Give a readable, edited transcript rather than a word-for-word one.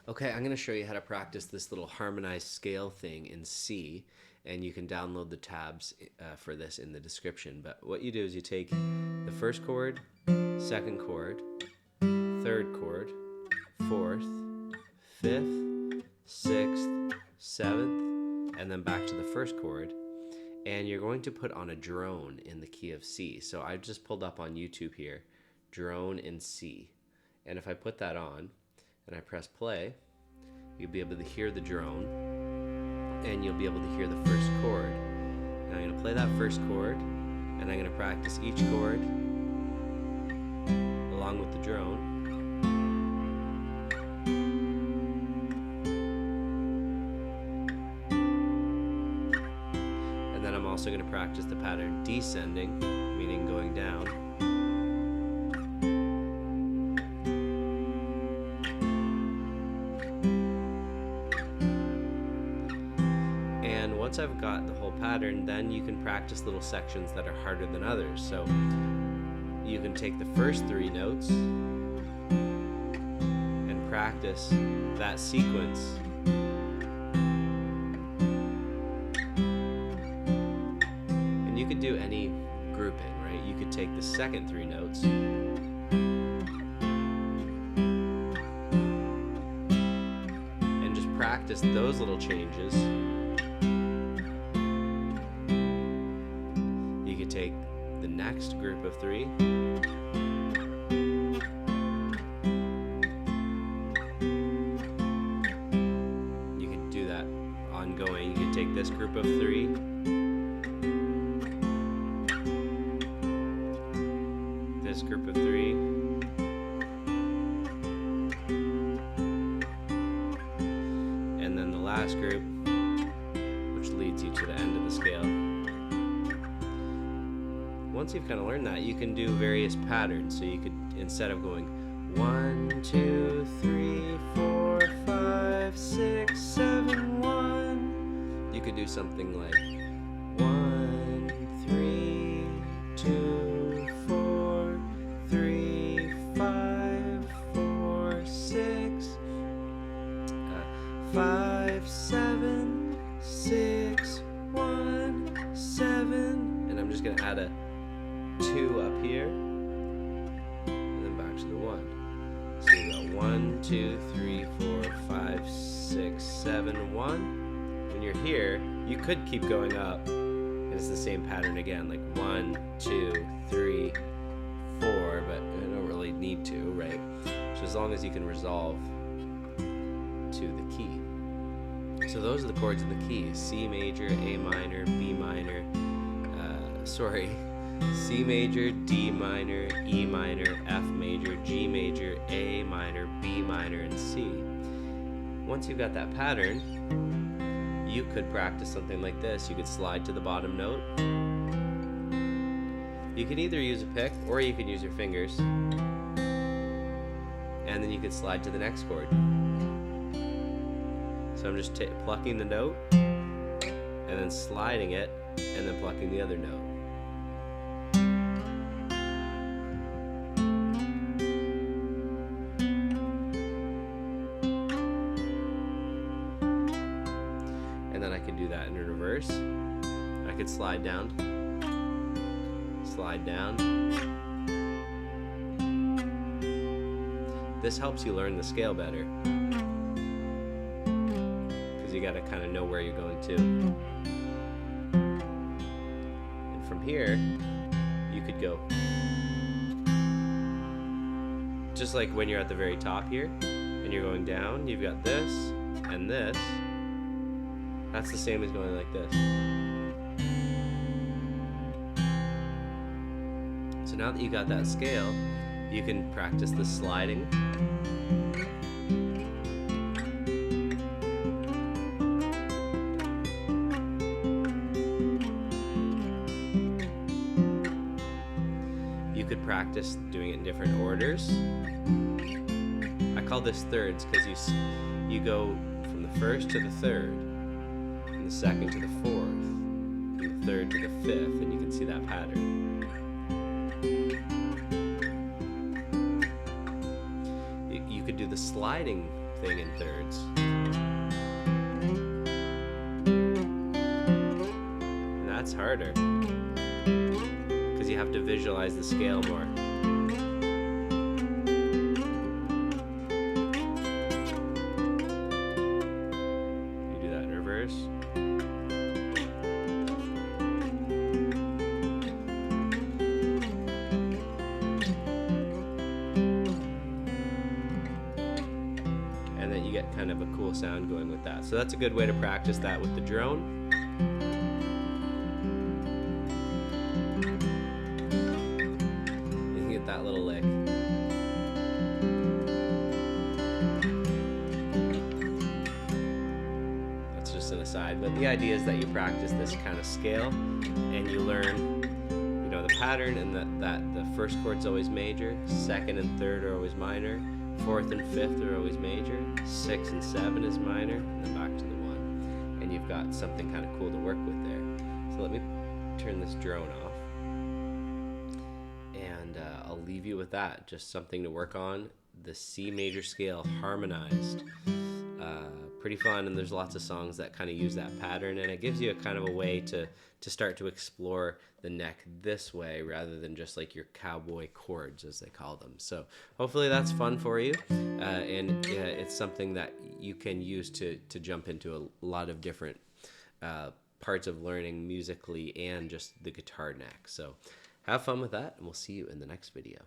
Okay, I'm going to show you how to practice this little harmonized scale thing in C, and you can download the tabs for this in the description. But what you do is you take the first chord, second chord, third chord, fourth, fifth, sixth, seventh, and then back to the first chord, and you're going to put on a drone in the key of C. So I just pulled up on YouTube here, drone in C, and if I put that on, and I press play, you'll be able to hear the drone, and you'll be able to hear the first chord. Now I'm going to play that first chord, and I'm going to practice each chord along with the drone. And then I'm also going to practice the pattern descending, meaning going down. And once I've got the whole pattern, then you can practice little sections that are harder than others. So you can take the first three notes and practice that sequence. And you could do any grouping, right? You could take the second three notes and just practice those little changes. Take the next group of three you could do that ongoing. You could take this group of three, this group of three, and then the last group, which leads you to the end of the scale. Once you've kind of learned that, you can do various patterns. So you could, instead of going 1, 2, 3, 4, 5, 6, 7, 1, you could do something like 1, 3, 2, 4, 3, 5, 4, 6, 5, 7, 6, 1, 7, and I'm just going to add a 2 up here, and then back to the 1. So you got 1, 2, 3, 4, 5, 6, 7, 1. When you're here, you could keep going up, and it's the same pattern again, like 1, 2, 3, 4, but you don't really need to, right? So as long as you can resolve to the key. So those are the chords of the keys: C major, A minor, B minor, C major, D minor, E minor, F major, G major, A minor, B minor, and C. Once you've got that pattern, you could practice something like this. You could slide to the bottom note. You can either use a pick or you can use your fingers. And then you could slide to the next chord. So I'm just plucking the note and then sliding it and then plucking the other note. And then I could do that in reverse. I could slide down, slide down. This helps you learn the scale better, because you gotta kind of know where you're going to. And from here, you could go, just like when you're at the very top here, and you're going down, you've got this and this. That's the same as going like this. So now that you got that scale, you can practice the sliding. You could practice doing it in different orders. I call this thirds because you go from the first to the third, the second to the fourth, and the third to the fifth, and you can see that pattern. You could do the sliding thing in thirds. And that's harder because you have to visualize the scale more. You do that in reverse. And then you get kind of a cool sound going with that. So that's a good way to practice that with the drone. You can get that little lick. That's just an aside, but the idea is that you practice this kind of scale and you learn, you know, the pattern, and that the first chord's always major, second and third are always minor, fourth and fifth are always major, 6 and 7 is minor, and then back to the 1. And you've got something kind of cool to work with there. So let me turn this drone off. And I'll leave you with that. Just something to work on. The C major scale harmonized. Pretty fun, and there's lots of songs that kind of use that pattern, and it gives you a kind of a way to start to explore the neck this way rather than just like your cowboy chords, as they call them. So hopefully that's fun for you, and it's something that you can use to jump into a lot of different parts of learning musically and just the guitar neck. So have fun with that, and we'll see you in the next video.